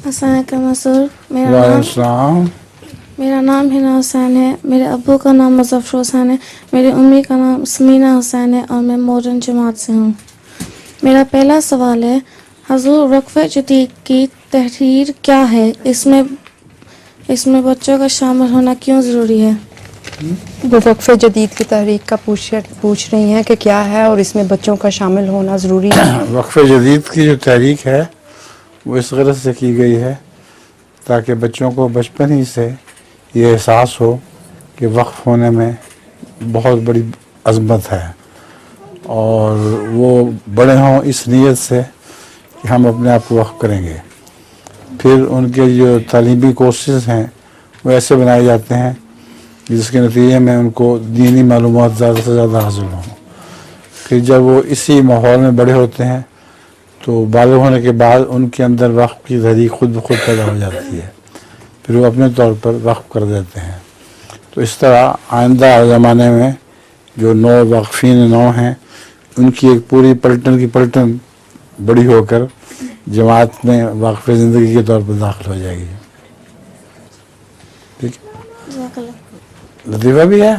السلام علیکم مسعود. وعلیکم میرا نام ہنا حسین ہے. میرے ابو کا نام مظفر حسین ہے. میری امی کا نام سمینا حسین ہے اور میں ماڈرن جماعت سے ہوں. میرا پہلا سوال ہے حضور وقف جدید کی تحریر کیا ہے؟ اس میں بچوں کا شامل ہونا کیوں ضروری ہے؟ وہ وقف جدید کی تحریک کا پوچھ رہی ہیں کہ کیا ہے اور اس میں بچوں کا شامل ہونا ضروری ہے. وقف جدید کی جو تحریک ہے وہ اس غرض سے کی گئی ہے تاکہ بچوں کو بچپن ہی سے یہ احساس ہو کہ وقف ہونے میں بہت بڑی عظمت ہے اور وہ بڑے ہوں اس نیت سے کہ ہم اپنے آپ کو وقف کریں گے. پھر ان کے جو تعلیمی کورسز ہیں وہ ایسے بنائے جاتے ہیں جس کے نتیجے میں ان کو دینی معلومات زیادہ سے زیادہ حاصل ہوں. پھر جب وہ اسی ماحول میں بڑے ہوتے ہیں تو بالغ ہونے کے بعد ان کے اندر وقف کی تحریک خود بخود پیدا ہو جاتی ہے. پھر وہ اپنے طور پر وقف کر دیتے ہیں. تو اس طرح آئندہ زمانے میں جو نو واقفین نو ہیں ان کی ایک پوری پلٹن کی پلٹن بڑی ہو کر جماعت میں واقف زندگی کے طور پر داخل ہو جائے گی. ٹھیک ہے. لطیفہ بھی ہے.